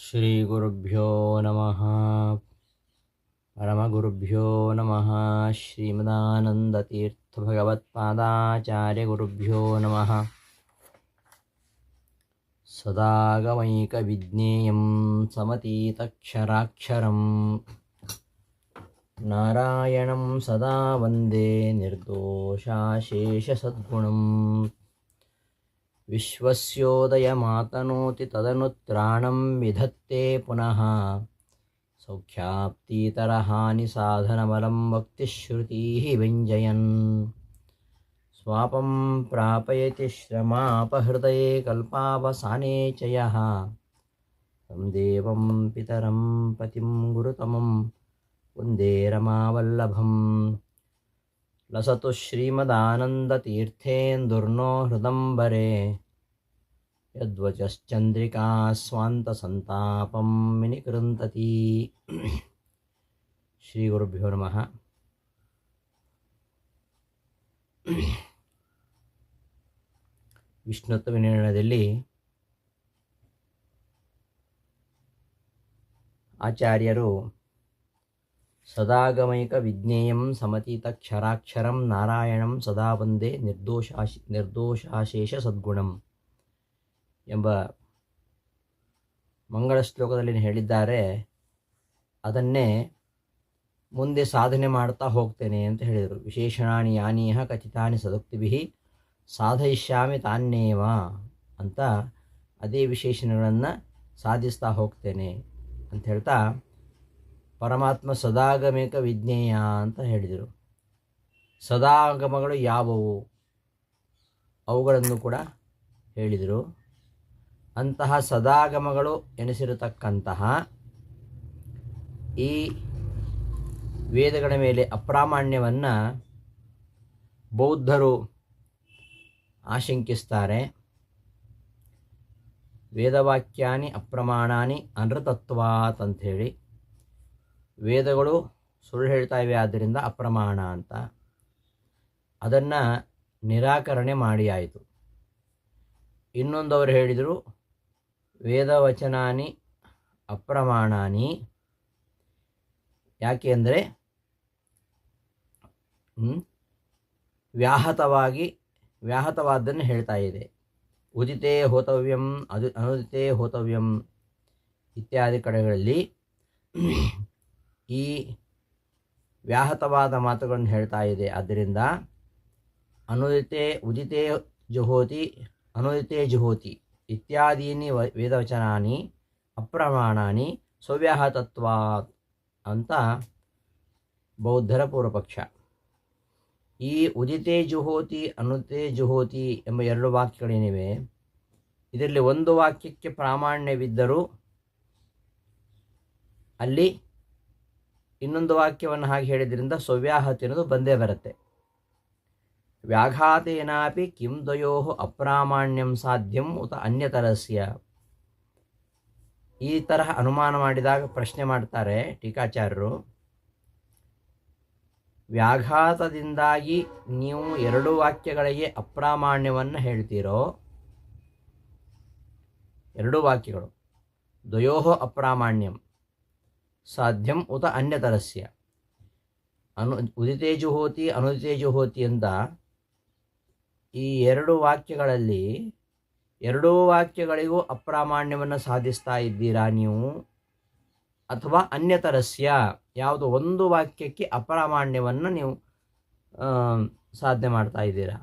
ಶ್ರೀಗುರುಭ್ಯೋ ನಮಃ. ಪರಮಗುರುಭ್ಯೋ ನಮಃ. ಶ್ರೀಮದಾನಂದತೀರ್ಥಭಗವತ್ಪಾದಾಚಾರ್ಯಗುರುಭ್ಯೋ ನಮಃ. ಸದಾಗಮೈಕವಿಜ್ಞೇಯಂ ಸಮತೀತಕ್ಷರಾಕ್ಷರಂ ನಾರಾಯಣಂ ಸದಾ ವಂದೇ ನಿರ್ದೋಷಾಶೇಷಸದ್ಗುಣಂ. ವಿಶ್ವಸ್ಯೋದಯಮಾತನೋತಿ ತದನುತ್ರಾಣಂ ವಿಧತ್ತೆ ಪುನಃ ಸೌಖ್ಯಾಪ್ತೀತರಹಾನಿ ಸಾಧನಬಲಂ ಭಕ್ತಿಶ್ರುತೀಃ ವ್ಯಂಜಯನ್ ಸ್ವಾಪಂ ಪ್ರಾಪಯತಿ ಶ್ರಮಾಪಹೃದಯೇ ಕಲ್ಪಾವಸಾನೆ ಚ ಯಃ तं ದೇವಂ ಪಿತರಂ ಪತಿಂ ಗುರುತಮಂ ವಂದೇ ರಮಾವಲ್ಲಭಂ. ಲಸತು ಶ್ರೀಮದಾನಂದತೀರ್ಥೇಂದುರ್ನೋ ಹೃದಂಬರೆ ಯದ್ವಚಶ್ಚಂದ್ರಿಕಾ ಸ್ವಾಂತಸಂತಾಪಂ ವಿನಿಕೃಂತತಿ. ಶ್ರೀ ಗುರುಭ್ಯೋ ನಮಃ. ವಿಷ್ಣುತ್ವ ವಿನಿರ್ಣಯದಲ್ಲಿ ಆಚಾರ್ಯರು ಸದಾಗಮೈಕ ವಿಜ್ಞೇಯಂ ಸಮತೀತಕ್ಷರಾಕ್ಷರಂ ನಾರಾಯಣಂ ಸದಾ ವಂದೇ ನಿರ್ದೋಷಾಶೇಷ ಸದ್ಗುಣಂ ಎಂಬ ಮಂಗಳ ಶ್ಲೋಕದಲ್ಲಿ ಹೇಳಿದ್ದಾರೆ. ಅದನ್ನೇ ಮುಂದೆ ಸಾಧನೆ ಮಾಡ್ತಾ ಹೋಗ್ತೇನೆ ಅಂತ ಹೇಳಿದರು. ವಿಶೇಷಣಾನಿ ಯಾನೀಹ ಕಥಿತಾನಿ ಸದುಕ್ತಿಭಿಃ ಸಾಧಯಿಷ್ಯಾಮಿ ತಾನ್ನೇವ ಅಂತ ಅದೇ ವಿಶೇಷಣಗಳನ್ನು ಸಾಧಿಸ್ತಾ ಹೋಗ್ತೇನೆ ಅಂತ ಹೇಳ್ತಾ ಪರಮಾತ್ಮ ಸದಾಗಮೇಕ ವಿಜ್ಞೇಯ ಅಂತ ಹೇಳಿದರು. ಸದಾಗಮಗಳು ಯಾವುವು ಅವುಗಳನ್ನು ಕೂಡ ಹೇಳಿದರು. ಅಂತಹ ಸದಾಗಮಗಳು ಎನಿಸಿರತಕ್ಕಂತಹ ಈ ವೇದಗಳ ಮೇಲೆ ಅಪ್ರಾಮಾಣ್ಯವನ್ನು ಬೌದ್ಧರು ಆಶಂಕಿಸ್ತಾರೆ. ವೇದವಾಕ್ಯಾನಿ ಅಪ್ರಮಾಣಾನಿ ಅನೃತತ್ವಾತ್ ಅಂಥೇಳಿ, ವೇದಗಳು ಸುಳ್ಳು ಹೇಳ್ತಾ ಇವೆ, ಆದ್ದರಿಂದ ಅಪ್ರಮಾಣ ಅಂತ ಅದನ್ನು ನಿರಾಕರಣೆ ಮಾಡಿ ಆಯಿತು. ಇನ್ನೊಂದು ಅವರು ಹೇಳಿದರು, ವೇದವಚನಾನಿ ಅಪ್ರಮಾಣಾನಿ. ಯಾಕೆ ಅಂದರೆ ವ್ಯಾಹತವಾದ್ದನ್ನು ಹೇಳ್ತಾ ಇದೆ. ಉದಿತೇ ಹೋತವ್ಯಂ ಅನುದಿತೇ ಹೋತವ್ಯಂ ಇತ್ಯಾದಿ ಕಡೆಗಳಲ್ಲಿ ಈ ವ್ಯಾಹತವಾದ ಮಾತುಗಳನ್ನು ಹೇಳ್ತಾ ಇದೆ. ಆದ್ದರಿಂದ ಉದಿತೇ ಜುಹೋತಿ ಅನುದಿತೇ ಜುಹೋತಿ ಇತ್ಯಾದೀನಿ ವೇದವಚನಾನಿ ಅಪ್ರಮಾಣಾನಿ ಸ್ವವ್ಯಾಹತತ್ವಾತ್ ಅಂತ ಬೌದ್ಧರ ಪೂರ್ವಪಕ್ಷ. ಈ ಉದಿತೇ ಜುಹೋತಿ ಅನುದಿತೇ ಜುಹೋತಿ ಎಂಬ ಎರಡು ವಾಕ್ಯಗಳೇನಿವೆ, ಇದರಲ್ಲಿ ಒಂದು ವಾಕ್ಯಕ್ಕೆ ಪ್ರಾಮಾಣ್ಯವಿದ್ದರೂ ಅಲ್ಲಿ ಇನ್ನೊಂದು ವಾಕ್ಯವನ್ನು ಹಾಗೆ ಹೇಳಿದ್ರಿಂದ ಸ್ವವ್ಯಾಹತಿ ಅನ್ನೋದು ಬಂದೇ ಬರುತ್ತೆ. ವ್ಯಾಘಾತೇನಾಪಿ ಕಿಂ ದ್ವಯೋಃ ಅಪ್ರಾಮಾಣ್ಯಂ ಸಾಧ್ಯಂ ಉತ ಅನ್ಯತರಸ್ಯ. ಈ ತರಹ ಅನುಮಾನ ಮಾಡಿದಾಗ ಪ್ರಶ್ನೆ ಮಾಡ್ತಾರೆ ಟೀಕಾಚಾರ್ಯರು, ವ್ಯಾಘಾತದಿಂದಾಗಿ ನೀವು ಎರಡು ವಾಕ್ಯಗಳಿಗೆ ಅಪ್ರಾಮಾಣ್ಯವನ್ನು ಹೇಳ್ತೀರೋ, ಎರಡು ವಾಕ್ಯಗಳು ದ್ವಯೋಃ ಅಪ್ರಾಮಾಣ್ಯಂ ಸಾಧ್ಯಂ ಉತ ಅನ್ಯತರಸ್ಯ. ಉದಿತೇ ಜುಹೋತಿ ಅನುದಿತೇ ಜುಹೋತಿ ಅಂತ ಈ ಎರಡು ವಾಕ್ಯಗಳಲ್ಲಿ ಎರಡೂ ವಾಕ್ಯಗಳಿಗೂ ಅಪ್ರಾಮಾಣ್ಯವನ್ನು ಸಾಧಿಸ್ತಾ ಇದ್ದೀರಾ ನೀವು, ಅಥವಾ ಅನ್ಯತರಸ್ಯ ಯಾವುದು ಒಂದು ವಾಕ್ಯಕ್ಕೆ ಅಪ್ರಾಮಾಣ್ಯವನ್ನು ನೀವು ಸಾಧನೆ ಮಾಡ್ತಾ ಇದ್ದೀರಾ.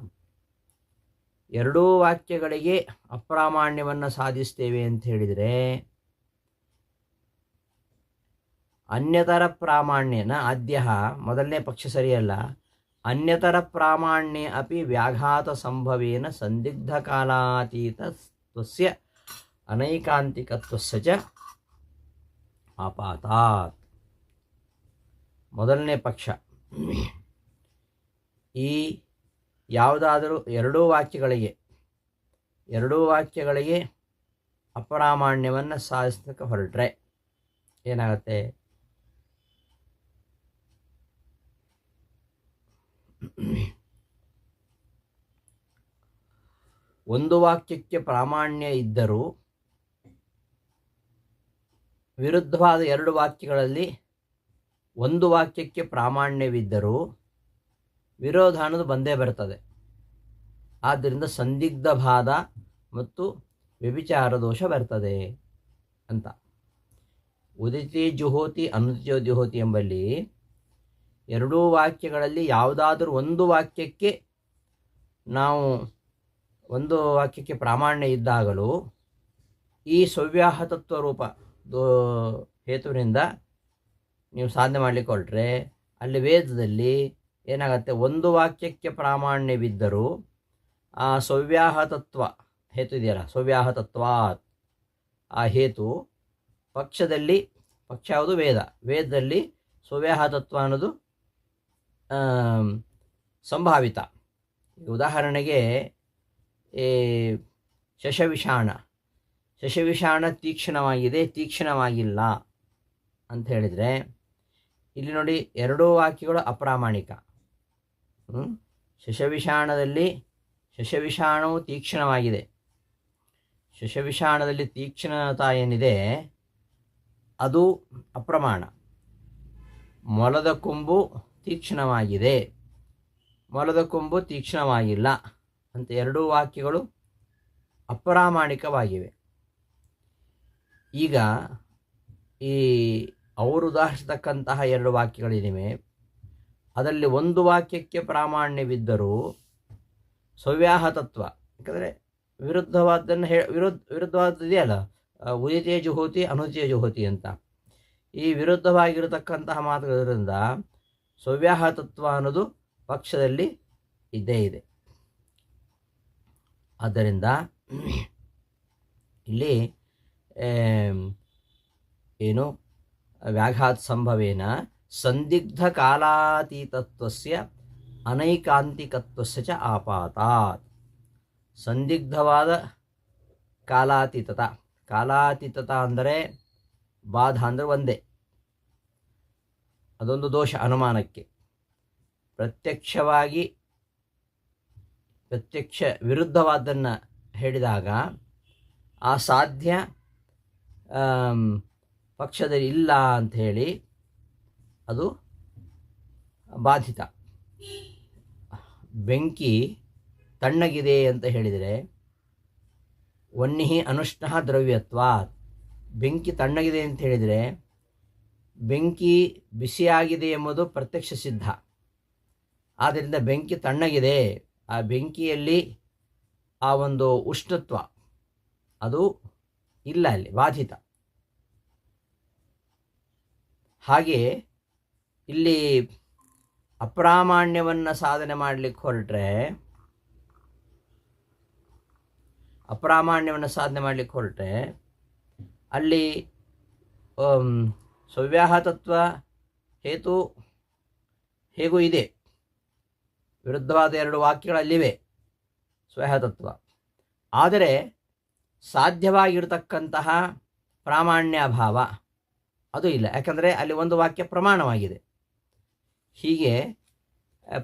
ಎರಡೂ ವಾಕ್ಯಗಳಿಗೆ ಅಪ್ರಾಮಾಣ್ಯವನ್ನು ಸಾಧಿಸ್ತೇವೆ ಅಂತ ಹೇಳಿದರೆ ಅನ್ಯತರ ಪ್ರಾಮಾಣ್ಯನ ಆದ್ಯ ಮೊದಲನೇ ಪಕ್ಷ ಸರಿಯಲ್ಲ. ಅನ್ಯತರ ಪ್ರಾಮಾಣ್ಯ ಅಪಿ ವ್ಯಾಘಾತ ಸಂಭವೇನ ಸಂದಿಗ್ಧ ಕಾಲಾತೀತತ್ವಸ್ಯ ಅನೈಕಾಂತಿಕತ್ವಸ್ಯ ಚ ಆಪಾತಾತ್. ಮೊದಲನೇ ಪಕ್ಷ, ಈ ಯಾವುದಾದರೂ ಎರಡೂ ವಾಕ್ಯಗಳಿಗೆ ಅಪ್ರಾಮಾಣ್ಯವನ್ನು ಸಾಧಿಸಲಿಕ್ಕೆ ಹೊರಟ್ರೆ ಏನಾಗುತ್ತೆ? ಒಂದು ವಾಕ್ಯಕ್ಕೆ ಪ್ರಾಮಾಣ್ಯ ಇದ್ದರೂ ವಿರುದ್ಧವಾದ ಎರಡು ವಾಕ್ಯಗಳಲ್ಲಿ ಒಂದು ವಾಕ್ಯಕ್ಕೆ ಪ್ರಾಮಾಣ್ಯವಿದ್ದರೂ ವಿರೋಧ ಅನ್ನೋದು ಬಂದೇ ಬರ್ತದೆ. ಆದ್ದರಿಂದ ಸಂದಿಗ್ಧ ಬಾಧ ಮತ್ತು ವ್ಯಭಿಚಾರ ದೋಷ ಬರ್ತದೆ ಅಂತ. ಉದಿತಿ ಜುಹೋತಿ ಅನುದಿತೋ ಜುಹೋತಿ ಎಂಬಲ್ಲಿ ಎರಡೂ ವಾಕ್ಯಗಳಲ್ಲಿ ಯಾವುದಾದ್ರೂ ಒಂದು ವಾಕ್ಯಕ್ಕೆ ಪ್ರಾಮಾಣ್ಯ ಇದ್ದಾಗಲೂ ಈ ಸವ್ಯಾಹತತ್ವ ರೂಪ ಹೇತುವಿನಿಂದ ನೀವು ಸಾಧನೆ ಮಾಡಲಿಕ್ಕೆ ಹೊರಟ್ರೆ ಅಲ್ಲಿ ವೇದದಲ್ಲಿ ಏನಾಗುತ್ತೆ, ಒಂದು ವಾಕ್ಯಕ್ಕೆ ಪ್ರಾಮಾಣ್ಯವಿದ್ದರೂ ಆ ಸವ್ಯಾಹತತ್ವ ಹೇತು ಇದೆಯಲ್ಲ, ಸವ್ಯಾಹತತ್ವಾತ್ ಆ ಹೇತು ಪಕ್ಷದಲ್ಲಿ, ಪಕ್ಷ ಯಾವುದು ವೇದದಲ್ಲಿ ಸವ್ಯಾಹತತ್ವ ಅನ್ನೋದು ಸಂಭಾವಿತ. ಉದಾಹರಣೆಗೆ ಶಶವಿಷಾಣ ತೀಕ್ಷ್ಣವಾಗಿಲ್ಲ ಅಂತ ಹೇಳಿದರೆ ಇಲ್ಲಿ ನೋಡಿ ಎರಡೂ ವಾಕ್ಯಗಳು ಅಪ್ರಾಮಾಣಿಕ. ಶಶವಿಷಾಣವು ತೀಕ್ಷ್ಣವಾಗಿದೆ. ಶಶವಿಷಾಣದಲ್ಲಿ ತೀಕ್ಷ್ಣತಾ ಏನಿದೆ ಅದು ಅಪ್ರಮಾಣ. ಮೊಲದ ಕೊಂಬು ತೀಕ್ಷ್ಣವಾಗಿದೆ, ಮೊಲದ ಕೊಂಬು ತೀಕ್ಷ್ಣವಾಗಿಲ್ಲ ಅಂತ ಎರಡೂ ವಾಕ್ಯಗಳು ಅಪ್ರಾಮಾಣಿಕವಾಗಿವೆ. ಈಗ ಅವರು ಉದಾಹರಿಸತಕ್ಕಂತಹ ಎರಡು ವಾಕ್ಯಗಳಿವೆ. ಅದರಲ್ಲಿ ಒಂದು ವಾಕ್ಯಕ್ಕೆ ಪ್ರಾಮಾಣ್ಯವಿದ್ದರೂ ಸವ್ಯಾಹತತ್ವ, ಯಾಕಂದರೆ ವಿರುದ್ಧವಾದನ್ನು ವಿರುದ್ಧವಾದದೆಯಲ್ಲ, ಉದಿತೇ ಜುಹೋತಿ ಅನುದಿತೇ ಜುಹೋತಿ ಅಂತ. ಈ ವಿರುದ್ಧವಾಗಿರತಕ್ಕಂತಹ ಮಾತುಗಳಿಂದ ಸವ್ಯಾಹತತ್ವ ಅನ್ನೋದು ಪಕ್ಷದಲ್ಲಿ ಇದ್ದೇ ಇದೆ. ಆದ್ದರಿಂದ ಇಲ್ಲಿ ವ್ಯಾಘಾತ್ ಸಂಭವೇನ ಸಂದಿಗ್ಧ ಕಾಲಾತೀತತ್ವಸ್ಯ ಅನೈಕಾಂತಿಕತ್ವಸ್ಯ ಚ ಆಪಾತಾತ್. ಸಂದಿಗ್ಧವಾದ ಕಾಲಾತೀತತ ಅಂದರೆ ಬಾಧ ಅಂದರೆ ಒಂದೇ, ಅದೊಂದು ದೋಷ ಅನುಮಾನಕ್ಕೆ. ಪ್ರತ್ಯಕ್ಷ ವಿರುದ್ಧವಾದ್ದನ್ನು ಹೇಳಿದಾಗ ಆ ಸಾಧ್ಯ ಪಕ್ಷದಲ್ಲಿ ಇಲ್ಲ ಅಂಥೇಳಿ ಅದು ಬಾಧಿತ. ಬೆಂಕಿ ತಣ್ಣಗಿದೆ ಅಂತ ಹೇಳಿದರೆ ವನ್ನಿಹಿ ಅನುಷ್ಣಃ ದ್ರವ್ಯತ್ವಾತ್. ಬೆಂಕಿ ತಣ್ಣಗಿದೆ ಅಂತ ಹೇಳಿದರೆ ಬೆಂಕಿ ಬಿಸಿಯಾಗಿದೆ ಎಂಬುದು ಪ್ರತ್ಯಕ್ಷ ಸಿದ್ಧ. ಆದ್ದರಿಂದ ಬೆಂಕಿ ತಣ್ಣಗಿದೆ, ಆ ಬೆಂಕಿಯಲ್ಲಿ ಆ ಒಂದು ಉಷ್ಣತ್ವ ಅದು ಇಲ್ಲ, ಅಲ್ಲಿ ಬಾಧಿತ. ಹಾಗೆ ಇಲ್ಲಿ ಅಪ್ರಾಮಾಣ್ಯವನ್ನು ಸಾಧನೆ ಮಾಡಲಿಕ್ಕೆ ಹೊರಟ್ರೆ ಅಲ್ಲಿ ಸವ್ಯಾಹತತ್ವ ಹೇತು ಹೇಗೂ ಇದೆ, ವಿರುದ್ಧವಾದ ಎರಡು ವಾಕ್ಯಗಳಲ್ಲಿವೆ ಸ್ವ್ಯಾಹತತ್ವ. ಆದರೆ ಸಾಧ್ಯವಾಗಿರತಕ್ಕಂತಹ ಪ್ರಾಮಾಣ್ಯಾಭಾವ ಅದು ಇಲ್ಲ, ಯಾಕಂದರೆ ಅಲ್ಲಿ ಒಂದು ವಾಕ್ಯ ಪ್ರಮಾಣವಾಗಿದೆ. ಹೀಗೆ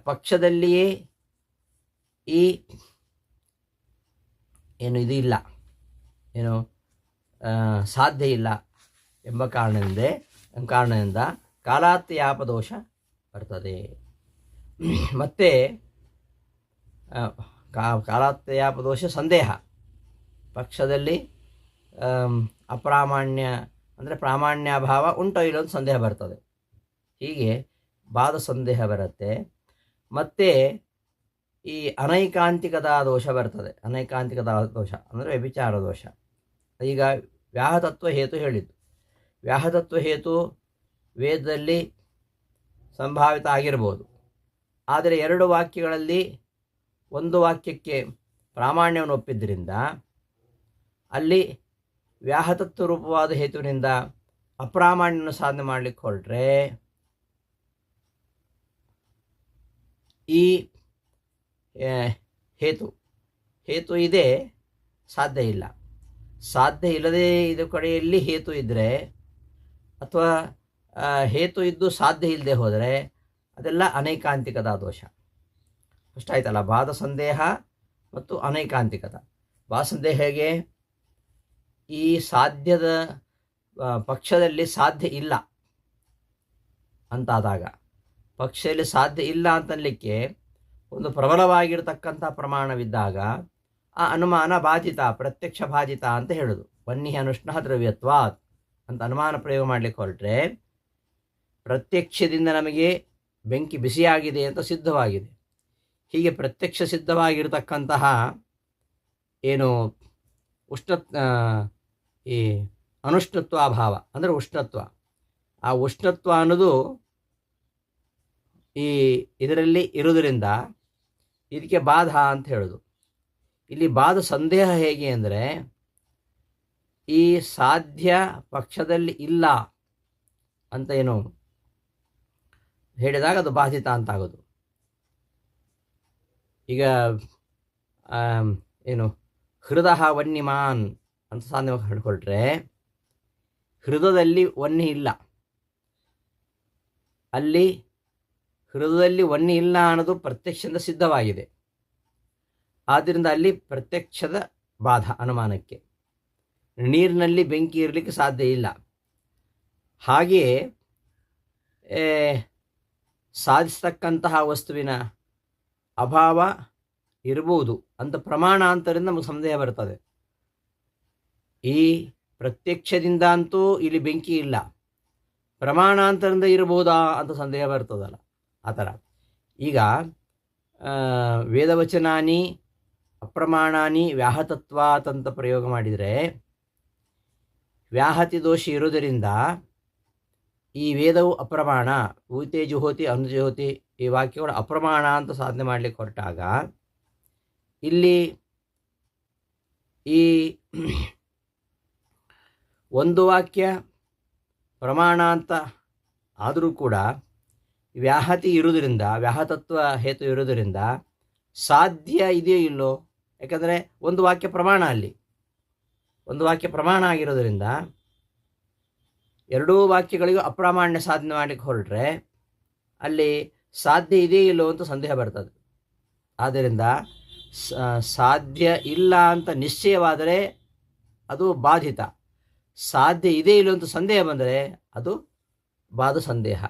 ಪಕ್ಷದಲ್ಲಿಯೇ ಈ ಇದು ಇಲ್ಲ, ಸಾಧ್ಯ ಇಲ್ಲ ಎಂಬ ಕಾರಣದಿಂದ ಕಾಲಾತ್ಯಾಪದೋಷ ಬರ್ತದೆ. ಮತ್ತು ಕಾಲಾತ್ಯಾಪದೋಷ ಸಂದೇಹ, ಪಕ್ಷದಲ್ಲಿ ಅಪ್ರಾಮಾಣ್ಯ ಅಂದರೆ ಪ್ರಾಮಾಣ್ಯಾಭಾವ ಉಂಟೋ ಇಲ್ಲೊಂದು ಸಂದೇಹ ಬರ್ತದೆ. ಹೀಗೆ ಬಾಧ ಸಂದೇಹ ಬರುತ್ತೆ. ಮತ್ತು ಈ ಅನೈಕಾಂತಿಕದ ದೋಷ ಬರ್ತದೆ. ಅನೈಕಾಂತಿಕದ ದೋಷ ಅಂದರೆ ವ್ಯಭಿಚಾರ ದೋಷ. ಈಗ ವ್ಯಾಹತತ್ವ ಹೇತು ಹೇಳಿದ್ದು, ವ್ಯಾಹತತ್ವ ಹೇತು ವೇದದಲ್ಲಿ ಸಂಭಾವಿತ ಆಗಿರ್ಬೋದು. ಆದರೆ ಎರಡು ವಾಕ್ಯಗಳಲ್ಲಿ ಒಂದು ವಾಕ್ಯಕ್ಕೆ ಪ್ರಾಮಾಣ್ಯವನ್ನು ಒಪ್ಪಿದ್ದರಿಂದ ಅಲ್ಲಿ ವ್ಯಾಹತತ್ವ ರೂಪವಾದ ಹೇತುವಿನಿಂದ ಅಪ್ರಾಮಾಣ್ಯವನ್ನು ಸಾಧನೆ ಮಾಡಲಿಕ್ಕೆ ಹೊರಟ್ರೆ ಈ ಹೇತು ಇದೆ, ಸಾಧ್ಯ ಇಲ್ಲ. ಸಾಧ್ಯ ಇಲ್ಲದೆ ಇದು ಕಡೆಯಲ್ಲಿ ಹೇತು ಇದ್ದರೆ ಅಥವಾ ಹೇತು ಇದ್ದು ಸಾಧ್ಯ ಇಲ್ಲದೆ ಹೋದರೆ ಅದೆಲ್ಲ ಅನೈಕಾಂತಿಕದ ದೋಷ. ಅಷ್ಟಾಯ್ತಲ್ಲ, ಬಾಧ ಸಂದೇಹ ಮತ್ತು ಅನೈಕಾಂತಿಕತ. ಬಾಧ ಸಂದೇಹ ಹೇಗೆ, ಈ ಸಾಧ್ಯದ ಪಕ್ಷದಲ್ಲಿ ಸಾಧ್ಯ ಇಲ್ಲ ಅಂತಾದಾಗ, ಪಕ್ಷದಲ್ಲಿ ಸಾಧ್ಯ ಇಲ್ಲ ಅಂತನ್ಲಿಕ್ಕೆ ಒಂದು ಪ್ರಬಲವಾಗಿರತಕ್ಕಂಥ ಪ್ರಮಾಣವಿದ್ದಾಗ ಆ ಅನುಮಾನ ಬಾಧಿತ, ಪ್ರತ್ಯಕ್ಷ ಬಾಧಿತ ಅಂತ ಹೇಳೋದು. ವನ್ನಿ ಅನುಷ್ಣ ದ್ರವ್ಯತ್ವಾತ್ ಅಂತ ಅನುಮಾನ ಪ್ರಯೋಗ ಮಾಡಲಿಕ್ಕೆ ಹೊರಟ್ರೆ, ಪ್ರತ್ಯಕ್ಷದಿಂದ ನಮಗೆ ಬೆಂಕಿ ಬಿಸಿಯಾಗಿದೆ ಅಂತ ಸಿದ್ಧವಾಗಿದೆ. ಹೀಗೆ ಪ್ರತ್ಯಕ್ಷ ಸಿದ್ಧವಾಗಿರತಕ್ಕಂತಹ ಏನು ಈ ಅನುಷ್ಣತ್ವಾಭಾವ ಅಂದರೆ ಉಷ್ಣತ್ವ, ಆ ಉಷ್ಣತ್ವ ಅನ್ನೋದು ಇದರಲ್ಲಿ ಇರುವುದರಿಂದ ಇದಕ್ಕೆ ಬಾಧ ಅಂತ ಹೇಳೋದು. ಇಲ್ಲಿ ಬಾಧ ಸಂದೇಹ ಹೇಗೆ ಅಂದರೆ, ಈ ಸಾಧ್ಯ ಪಕ್ಷದಲ್ಲಿ ಇಲ್ಲ ಅಂತ ಏನು ಹೇಳಿದಾಗ ಅದು ಬಾಧಿತ ಅಂತಾಗೋದು. ಈಗ ಏನು ಹೃದಯ ವನ್ನಿಮಾನ್ ಅಂತ ಸಾಧನೆ ಹಿಡ್ಕೊಳ್ಟ್ರೆ, ಹೃದಯದಲ್ಲಿ ವನ್ನಿ ಇಲ್ಲ, ಅಲ್ಲಿ ಹೃದಯದಲ್ಲಿ ವನ್ನಿ ಇಲ್ಲ ಅನ್ನೋದು ಪ್ರತ್ಯಕ್ಷದಿಂದ ಸಿದ್ಧವಾಗಿದೆ. ಆದ್ದರಿಂದ ಅಲ್ಲಿ ಪ್ರತ್ಯಕ್ಷದ ಬಾಧ ಅನುಮಾನಕ್ಕೆ. ನೀರಿನಲ್ಲಿ ಬೆಂಕಿ ಇರಲಿಕ್ಕೆ ಸಾಧ್ಯ ಇಲ್ಲ. ಹಾಗೆಯೇ ಸಾಧಿಸ್ತಕ್ಕಂತಹ ವಸ್ತುವಿನ ಅಭಾವ ಇರಬಹುದು ಅಂತ ಪ್ರಮಾಣಾಂತರದಿಂದ ನಮಗೆ ಸಂದೇಹ ಬರ್ತದೆ. ಈ ಪ್ರತ್ಯಕ್ಷದಿಂದ ಅಂತೂ ಇಲ್ಲಿ ಬೆಂಕಿ ಇಲ್ಲ, ಪ್ರಮಾಣಾಂತರದಿಂದ ಇರಬಹುದಾ ಅಂತ ಸಂದೇಹ ಬರ್ತದಲ್ಲ, ಆ ಥರ. ಈಗ ವೇದವಚನಾನಿ ಅಪ್ರಮಾಣಾನಿ ವ್ಯಾಹತತ್ವಾತ್ ಅಂತ ಪ್ರಯೋಗ ಮಾಡಿದರೆ, ವ್ಯಾಹತಿ ದೋಷಿ ಇರುವುದರಿಂದ ಈ ವೇದವು ಅಪ್ರಮಾಣ, ಊತೆ ಜುಹೋತಿ ಅನುಜುಹೋತಿ ಈ ವಾಕ್ಯಗಳು ಅಪ್ರಮಾಣ ಅಂತ ಸಾಧನೆ ಮಾಡಲಿಕ್ಕೆ ಹೊರಟಾಗ, ಇಲ್ಲಿ ಈ ಒಂದು ವಾಕ್ಯ ಪ್ರಮಾಣ ಅಂತ ಆದರೂ ಕೂಡ ವ್ಯಾಹತಿ ಇರುವುದರಿಂದ, ವ್ಯಾಹತತ್ವ ಹೇತು ಇರುವುದರಿಂದ ಸಾಧ್ಯ ಇದೆಯೋ ಇಲ್ಲೋ, ಯಾಕಂದರೆ ಒಂದು ವಾಕ್ಯ ಪ್ರಮಾಣ, ಅಲ್ಲಿ ಒಂದು ವಾಕ್ಯ ಪ್ರಮಾಣ ಆಗಿರೋದರಿಂದ ಎರಡೂ ವಾಕ್ಯಗಳಿಗೂ ಅಪ್ರಾಮಾಣ್ಯ ಸಾಧನೆ ಮಾಡಲಿಕ್ಕೆ ಹೊರಟ್ರೆ ಅಲ್ಲಿ ಸಾಧ್ಯ ಇದೆಯೋ ಇಲ್ಲೋ ಅಂತ ಸಂದೇಹ ಬರ್ತದೆ. ಆದ್ದರಿಂದ ಸಾಧ್ಯ ಇಲ್ಲ ಅಂತ ನಿಶ್ಚಯವಾದರೆ ಅದು ಬಾಧಿತ, ಸಾಧ್ಯ ಇದೆ ಇಲ್ಲೋ ಅಂತ ಸಂದೇಹ ಬಂದರೆ ಅದು ಬಾಧ ಸಂದೇಹ.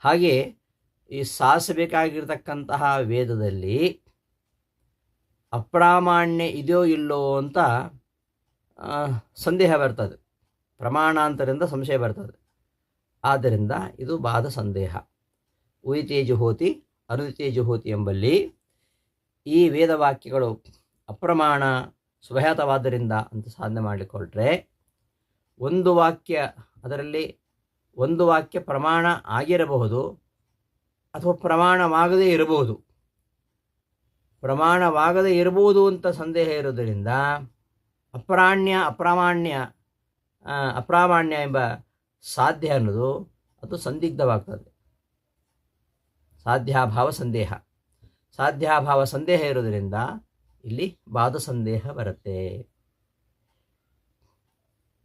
ಹಾಗೆ ಈ ಸಾಧಿಸಬೇಕಾಗಿರ್ತಕ್ಕಂತಹ ವೇದದಲ್ಲಿ ಅಪ್ರಾಮಾಣ್ಯ ಇದೆಯೋ ಇಲ್ಲೋ ಅಂತ ಸಂದೇಹ ಬರ್ತದೆ, ಪ್ರಮಾಣಾಂತರದಿಂದ ಸಂಶಯ ಬರ್ತದೆ. ಆದ್ದರಿಂದ ಇದು ಬಾಧ ಸಂದೇಹ. ಉಯಿತೇಜುಹೋತಿ ಅನುತೇಜುಹೋತಿ ಎಂಬಲ್ಲಿ ಈ ವೇದವಾಕ್ಯಗಳು ಅಪ್ರಮಾಣ ಸ್ವಭಾತವಾದ್ದರಿಂದ ಅಂತ ಸಾಧನೆ ಮಾಡಲಿಕ್ಕೆ ಹೊರಟ್ರೆ, ಒಂದು ವಾಕ್ಯ ಅದರಲ್ಲಿ ಒಂದು ವಾಕ್ಯ ಪ್ರಮಾಣ ಆಗಿರಬಹುದು ಅಥವಾ ಪ್ರಮಾಣವಾಗದೇ ಇರಬಹುದು. ಪ್ರಮಾಣವಾಗದೇ ಇರಬಹುದು ಅಂತ ಸಂದೇಹ ಇರೋದರಿಂದ ಅಪ್ರಾಮಾಣ್ಯ ಎಂಬ ಸಾಧ್ಯ ಅನ್ನೋದು ಅದು ಸಂದಿಗ್ಧವಾಗ್ತದೆ. ಸಾಧ್ಯಾಭಾವ ಸಂದೇಹ ಇರೋದರಿಂದ ಇಲ್ಲಿ ಬಾಧ ಸಂದೇಹ ಬರುತ್ತೆ.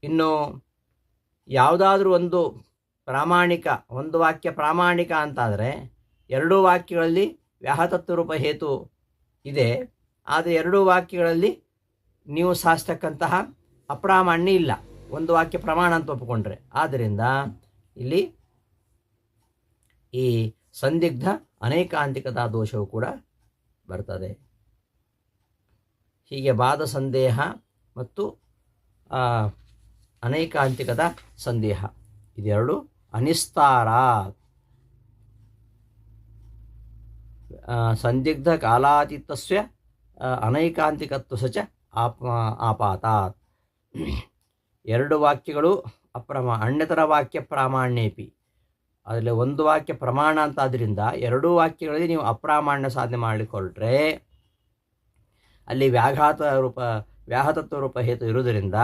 ಇನ್ನು ಯಾವುದಾದ್ರೂ ಒಂದು ವಾಕ್ಯ ಪ್ರಾಮಾಣಿಕ ಅಂತಾದರೆ, ಎರಡೂ ವಾಕ್ಯಗಳಲ್ಲಿ ವ್ಯಾಹತತ್ವ ರೂಪ ಹೇತು ಇದೆ, ಆದರೆ ಎರಡೂ ವಾಕ್ಯಗಳಲ್ಲಿ ನೀವು ಸಾಧಿಸ್ತಕ್ಕಂತಹ ಅಪ್ರಾಮಾಣ್ಯ ಇಲ್ಲ, ಒಂದು ವಾಕ್ಯ ಪ್ರಮಾಣ ಅಂತ ಒಪ್ಪಿಕೊಂಡ್ರೆ. ಆದ್ದರಿಂದ ಇಲ್ಲಿ ಈ ಸಂದಿಗ್ಧ ಅನೇಕಾಂತಿಕದ ದೋಷವು ಕೂಡ ಬರ್ತದೆ. ಹೀಗೆ ಬಾಧ ಸಂದೇಹ ಮತ್ತು ಅನೇಕಾಂತಿಕದ ಸಂದೇಹ ಇದೆರಡು ಅನಿಸ್ತಾರ. ಸಂದಿಗ್ಧ ಕಾಲಾತೀತಸ್ಯ ಅನೈಕಾಂತಿಕತ್ವ ಚ ಆಪಾತಾತ್. ಎರಡು ವಾಕ್ಯಗಳು ಅನ್ಯತರ ವಾಕ್ಯ ಪ್ರಾಮಾಣ್ಯೇಪಿ, ಅದರಲ್ಲಿ ಒಂದು ವಾಕ್ಯ ಪ್ರಮಾಣ ಅಂತಾದ್ದರಿಂದ ಎರಡೂ ವಾಕ್ಯಗಳಲ್ಲಿ ನೀವು ಅಪ್ರಾಮಾಣ್ಯ ಸಾಧನೆ ಮಾಡಲಿಕ್ಕೆ ಹೊರಟ್ರೆ ಅಲ್ಲಿ ವ್ಯಾಹತತ್ವ ರೂಪ ಹೇತು ಇರುವುದರಿಂದ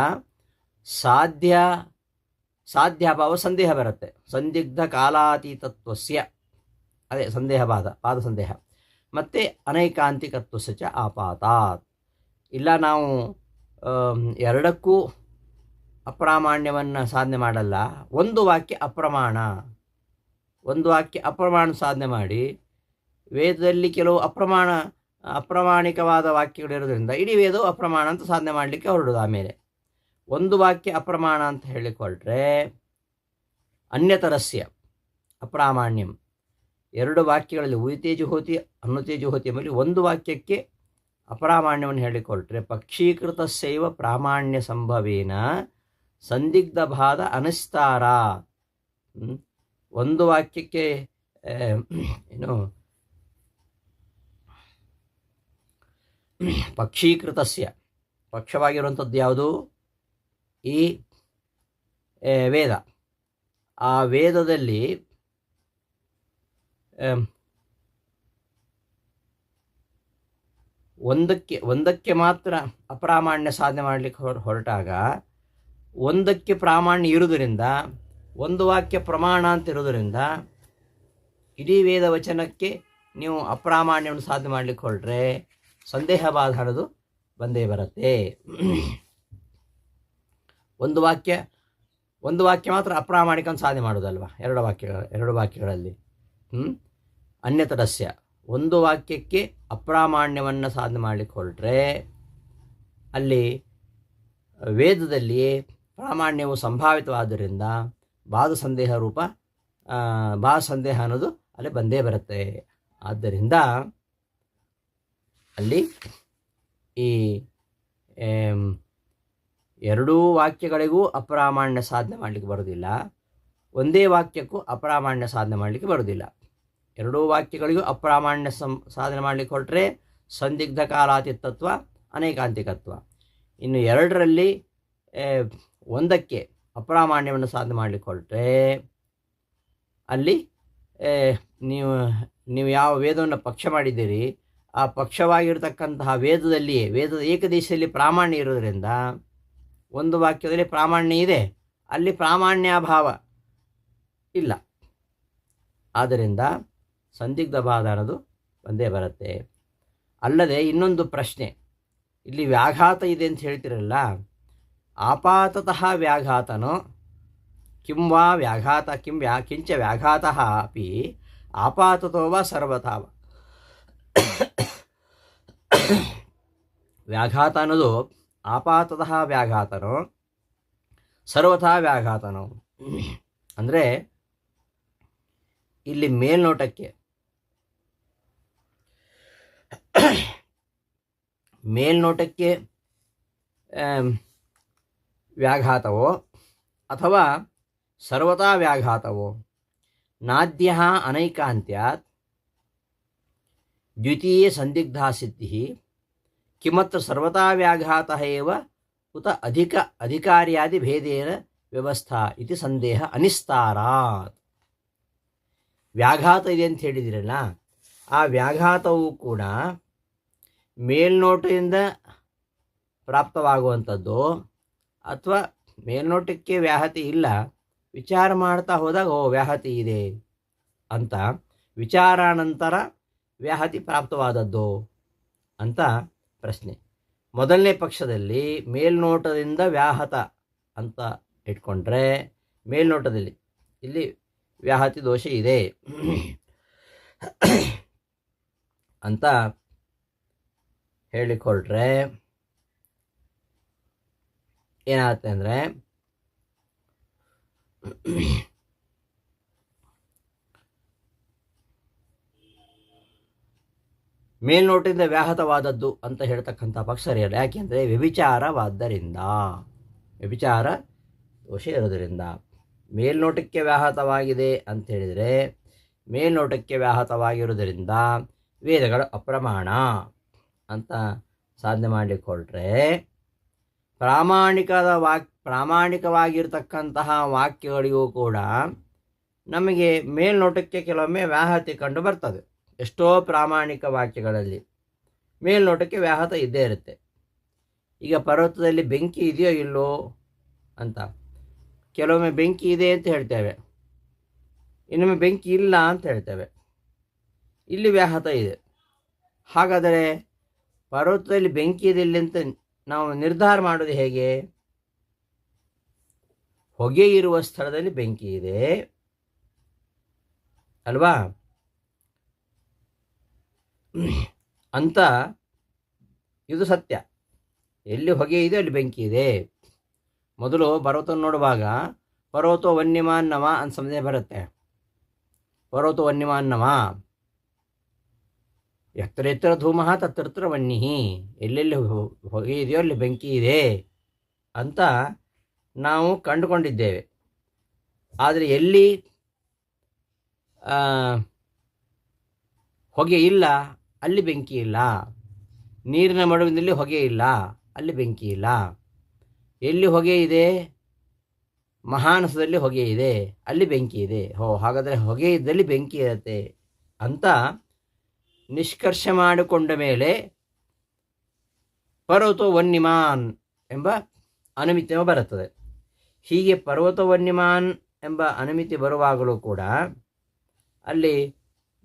ಸಾಧ್ಯಾಭಾವ ಸಂದೇಹ ಬರುತ್ತೆ. ಸಂದಿಗ್ಧ ಕಾಲಾತೀತತ್ವಸ್ಯ ಅದೇ ಸಂದೇಹ ಪಾದ ಸಂದೇಹ. ಮತ್ತು ಅನೈಕಾಂತಿಕತ್ವಸ್ಯ ಚ ಆಪಾತಾತ್. ಇಲ್ಲ ನಾವು ಎರಡಕ್ಕೂ ಅಪ್ರಾಮಾಣ್ಯವನ್ನು ಸಾಧನೆ ಮಾಡಲ್ಲ, ಒಂದು ವಾಕ್ಯ ಅಪ್ರಮಾಣ ಸಾಧನೆ ಮಾಡಿ ವೇದದಲ್ಲಿ ಕೆಲವು ಅಪ್ರಾಮಾಣಿಕವಾದ ವಾಕ್ಯಗಳಿರೋದ್ರಿಂದ ಇಡೀ ವೇದವು ಅಪ್ರಮಾಣ ಅಂತ ಸಾಧನೆ ಮಾಡಲಿಕ್ಕೆ ಹೊರಡೋದು. ಆಮೇಲೆ ಒಂದು ವಾಕ್ಯ ಅಪ್ರಮಾಣ ಅಂತ ಹೇಳಿಕೊಳ್ರೆ ಅನ್ಯತರಸ್ಯ ಅಪ್ರಾಮಾಣ್ಯಂ. ಎರಡು ವಾಕ್ಯಗಳಲ್ಲಿ ಉಯಿತೇಜುಹೋತಿ ಅನ್ನುತೇಜುಹೋತಿ ಎಂಬಲ್ಲಿ ಒಂದು ವಾಕ್ಯಕ್ಕೆ ಅಪ್ರಾಮಾಣ್ಯವನ್ನು ಹೇಳಿಕೊಳ್ರೆ ಪಕ್ಷೀಕೃತಸ್ಯೈವ ಪ್ರಾಮಾಣ್ಯ ಸಂಭವೇನ ಸಂದಿಗ್ಧ ಭಾದ ಅನಿಸ್ತಾರ. ಒಂದು ವಾಕ್ಯಕ್ಕೆ ಏನು ಪಕ್ಷೀಕೃತಸ್ಯ ಪಕ್ಷವಾಗಿರುವಂಥದ್ದು ಯಾವುದು? ಈ ವೇದ. ಆ ವೇದದಲ್ಲಿ ಒಂದಕ್ಕೆ ಮಾತ್ರ ಅಪ್ರಾಮಾಣ್ಯ ಸಾಧನೆ ಮಾಡಲಿಕ್ಕೆ ಹೊರಟಾಗ ಒಂದಕ್ಕೆ ಪ್ರಾಮಾಣ್ಯ ಇರುವುದರಿಂದ ಒಂದು ವಾಕ್ಯ ಪ್ರಮಾಣ ಅಂತ ಇರೋದರಿಂದ ಇಡೀ ವೇದ ವಚನಕ್ಕೆ ನೀವು ಅಪ್ರಾಮಾಣ್ಯವನ್ನು ಸಾಧನೆ ಮಾಡಲಿಕ್ಕೆ ಹೊರಟ್ರೆ ಸಂದೇಹ ಬಾಧ ಅನ್ನೋದು ಬಂದೇ ಬರುತ್ತೆ. ಒಂದು ವಾಕ್ಯ ಮಾತ್ರ ಅಪ್ರಾಮಾಣಿಕ ಅಂತ ಸಾಧನೆ ಮಾಡೋದಲ್ವ, ಎರಡು ವಾಕ್ಯಗಳಲ್ಲಿ ಅನ್ಯತರಸ್ಯ. ಒಂದು ವಾಕ್ಯಕ್ಕೆ ಅಪ್ರಾಮಾಣ್ಯವನ್ನು ಸಾಧನೆ ಮಾಡಲಿಕ್ಕೆ ಹೊರಟ್ರೆ ಅಲ್ಲಿ ವೇದದಲ್ಲಿ ಪ್ರಾಮಾಣ್ಯವು ಸಂಭಾವಿತವಾದ್ದರಿಂದ ಬಾಧ ಸಂದೇಹ ಅನ್ನೋದು ಅಲ್ಲಿ ಬಂದೇ ಬರುತ್ತೆ. ಆದ್ದರಿಂದ ಅಲ್ಲಿ ಈ ಎರಡೂ ವಾಕ್ಯಗಳಿಗೂ ಅಪ್ರಾಮಾಣ್ಯ ಸಾಧನೆ ಮಾಡಲಿಕ್ಕೆ ಬರೋದಿಲ್ಲ, ಒಂದೇ ವಾಕ್ಯಕ್ಕೂ ಅಪ್ರಾಮಾಣ್ಯ ಸಾಧನೆ ಮಾಡಲಿಕ್ಕೆ ಬರೋದಿಲ್ಲ. ಎರಡೂ ವಾಕ್ಯಗಳಿಗೂ ಅಪ್ರಾಮಾಣ್ಯ ಸಾಧನೆ ಮಾಡಲಿಕ್ಕೆ ಹೊರಟ್ರೆ ಸಂದಿಗ್ಧ ಕಾಲಾತೀತತ್ವ ಅನೇಕಾಂತಿಕತ್ವ. ಇನ್ನು ಎರಡರಲ್ಲಿ ಒಂದಕ್ಕೆ ಅಪ್ರಾಮಾಣ್ಯವನ್ನು ಸಾಧನೆ ಮಾಡಲಿಕ್ಕೆ ಹೊರಟ್ರೆ ಅಲ್ಲಿ ನೀವು ಯಾವ ವೇದವನ್ನು ಪಕ್ಷ ಮಾಡಿದ್ದೀರಿ ಆ ಪಕ್ಷವಾಗಿರ್ತಕ್ಕಂತಹ ವೇದದ ಏಕದೇಶದಲ್ಲಿ ಪ್ರಾಮಾಣ್ಯ ಇರೋದರಿಂದ ಒಂದು ವಾಕ್ಯದಲ್ಲಿ ಪ್ರಾಮಾಣ್ಯ ಇದೆ, ಅಲ್ಲಿ ಪ್ರಾಮಾಣ್ಯಾಭಾವ ಇಲ್ಲ. ಆದ್ದರಿಂದ ಸಂದಿಗ್ಧ ಬಾಧ ಅನ್ನೋದು ಬಂದೇ ಬರುತ್ತೆ. ಅಲ್ಲದೆ ಇನ್ನೊಂದು ಪ್ರಶ್ನೆ, ಇಲ್ಲಿ ವ್ಯಾಘಾತ ಇದೆ ಅಂತ ಹೇಳ್ತಿರಲ್ಲ, ಆಪಾತತಃ ವ್ಯಾಘಾತನೋ ಕಿಂ ವಾ ವ್ಯಾಘಾತ ಕಿಂಚ ವ್ಯಾಘಾತಃ ಅಪಿ ಆಪಾತತೋ ವಾ ಸರ್ವಥಾ ವಾ. ವ್ಯಾಘಾತ ಅನ್ನೋದು ಆಪಾತತಃ ವ್ಯಾಘಾತನೋ ಸರ್ವಥಾ ವ್ಯಾಘಾತನೋ ಅಂದರೆ ಇಲ್ಲಿ ಮೇಲ್ನೋಟಕ್ಕೆ ವ್ಯಾಘಾತವೋ ಅಥವಾ ಸರ್ವತಾ ವ್ಯಾಘಾತವೋ ನಾದ್ಯ ಅನೈಕಾಂತ್ಯಾತ್ ದ್ವಿತೀಯ ಸಂದಿಗ್ಧಾ ಸಿದ್ಧಿ ಕಿಮತ್ರ ಸರ್ವತಾ ವ್ಯಾಘಾತಃ ಏವ ಉತ ಅಧಿಕಾರ್ಯಾದಿ ಭೇದೇನ ವ್ಯವಸ್ಥಾ ಇತಿ ಸಂದೇಹ ಅನಿಸ್ತಾರಾತ್. ವ್ಯಾಘಾತ ಇದೆ ಅಂತ ಹೇಳಿದಿರಲ್ಲ, ಆ ವ್ಯಾಘಾತವು ಕೂಡ ಮೇಲ್ನೋಟದಿಂದ ಪ್ರಾಪ್ತವಾಗುವಂಥದ್ದು ಅಥವಾ ಮೇಲ್ನೋಟಕ್ಕೆ ವ್ಯಾಹತಿ ಇಲ್ಲ, ವಿಚಾರ ಮಾಡ್ತಾ ಹೋದಾಗ ವ್ಯಾಹತಿ ಇದೆ ಅಂತ ವಿಚಾರಾನಂತರ ವ್ಯಾಹತಿ ಪ್ರಾಪ್ತವಾದದ್ದು ಅಂತ ಪ್ರಶ್ನೆ. ಮೊದಲನೇ ಪಕ್ಷದಲ್ಲಿ ಮೇಲ್ನೋಟದಿಂದ ವ್ಯಾಹತ ಅಂತ ಇಟ್ಕೊಂಡ್ರೆ ಮೇಲ್ನೋಟದಲ್ಲಿ ಇಲ್ಲಿ ವ್ಯಾಹತಿ ದೋಷ ಇದೆ ಅಂತ ಹೇಳಿಕೊಟ್ರೆ ಏನಾಗುತ್ತೆ ಅಂದರೆ ಮೇಲ್ನೋಟದಿಂದ ವ್ಯಾಹತವಾದದ್ದು ಅಂತ ಹೇಳ್ತಕ್ಕಂಥ ಪಕ್ಷ ಸರಿಯಲ್ಲ. ಯಾಕೆಂದರೆ ವ್ಯಭಿಚಾರವಾದ್ದರಿಂದ, ವ್ಯಭಿಚಾರ ದೋಷ ಇರೋದರಿಂದ ಮೇಲ್ನೋಟಕ್ಕೆ ವ್ಯಾಹತವಾಗಿದೆ ಅಂತ ಹೇಳಿದರೆ ಮೇಲ್ನೋಟಕ್ಕೆ ವ್ಯಾಹತವಾಗಿರುವುದರಿಂದ ವೇದಗಳು ಅಪ್ರಮಾಣ ಅಂತ ಸಾಧನೆ ಮಾಡಲಿಕ್ಕೆ ಪ್ರಾಮಾಣಿಕವಾಗಿರ್ತಕ್ಕಂತಹ ವಾಕ್ಯಗಳಿಗೂ ಕೂಡ ನಮಗೆ ಮೇಲ್ನೋಟಕ್ಕೆ ಕೆಲವೊಮ್ಮೆ ವ್ಯಾಹತಿ ಕಂಡು ಬರ್ತದೆ. ಎಷ್ಟೋ ಪ್ರಾಮಾಣಿಕ ವಾಕ್ಯಗಳಲ್ಲಿ ಮೇಲ್ನೋಟಕ್ಕೆ ವ್ಯಾಹತ ಇದ್ದೇ ಇರುತ್ತೆ. ಈಗ ಪರ್ವತದಲ್ಲಿ ಬೆಂಕಿ ಇದೆಯೋ ಇಲ್ಲೋ ಅಂತ ಕೆಲವೊಮ್ಮೆ ಬೆಂಕಿ ಇದೆ ಅಂತ ಹೇಳ್ತೇವೆ, ಇನ್ನೊಮ್ಮೆ ಬೆಂಕಿ ಇಲ್ಲ ಅಂತ ಹೇಳ್ತೇವೆ. ಇಲ್ಲಿ ವ್ಯಾಹತ ಇದೆ. ಹಾಗಾದರೆ ಪರ್ವತದಲ್ಲಿ ಬೆಂಕಿ ಇದೆ ಇಲ್ಲಿ ಅಂತ ನಾವು ನಿರ್ಧಾರ ಮಾಡೋದು ಹೇಗೆ? ಹೊಗೆ ಇರುವ ಸ್ಥಳದಲ್ಲಿ ಬೆಂಕಿ ಇದೆ ಅಲ್ವಾ ಅಂತ ಇದು ಸತ್ಯ. ಎಲ್ಲಿ ಹೊಗೆ ಇದೆ ಅಲ್ಲಿ ಬೆಂಕಿ ಇದೆ. ಮೊದಲು ಪರ್ವತ ನೋಡುವಾಗ ಪರ್ವತೋ ವನ್ಯಮಾನ್ನವ ಅಂತ ಸಂದೇಹ ಬರುತ್ತೆ. ಪರ್ವತೋ ವನ್ಯಮಾನ್ನವ, ಎತ್ತರ ಎತ್ತರ ಧೂಮಃ ತತ್ರ ವನ್ಯಹಿ, ಎಲ್ಲೆಲ್ಲಿ ಹೊಗೆ ಇದೆಯೋ ಅಲ್ಲಿ ಬೆಂಕಿ ಇದೆ ಅಂತ ನಾವು ಕಂಡುಕೊಂಡಿದ್ದೇವೆ. ಆದರೆ ಎಲ್ಲಿ ಹೊಗೆ ಇಲ್ಲ ಅಲ್ಲಿ ಬೆಂಕಿ ಇಲ್ಲ. ನೀರಿನ ಮಡುವಿನಲ್ಲಿ ಹೊಗೆ ಇಲ್ಲ, ಅಲ್ಲಿ ಬೆಂಕಿ ಇಲ್ಲ. ಎಲ್ಲಿ ಹೊಗೆ ಇದೆ, ಮಹಾನಸದಲ್ಲಿ ಹೊಗೆ ಇದೆ, ಅಲ್ಲಿ ಬೆಂಕಿ ಇದೆ. ಹಾಗಾದರೆ ಹೊಗೆ ಇದ್ದಲ್ಲಿ ಬೆಂಕಿ ಇರುತ್ತೆ ಅಂತ ನಿಷ್ಕರ್ಷ ಮಾಡಿಕೊಂಡ ಮೇಲೆ ಪರ್ವತೋ ವನ್ಯಮಾನ್ ಎಂಬ ಅನುಮಿತಿ ಬರುತ್ತದೆ. ಹೀಗೆ ಪರ್ವತ ವನ್ಯಮಾನ್ ಎಂಬ ಅನುಮಿತಿ ಬರುವಾಗಲೂ ಕೂಡ ಅಲ್ಲಿ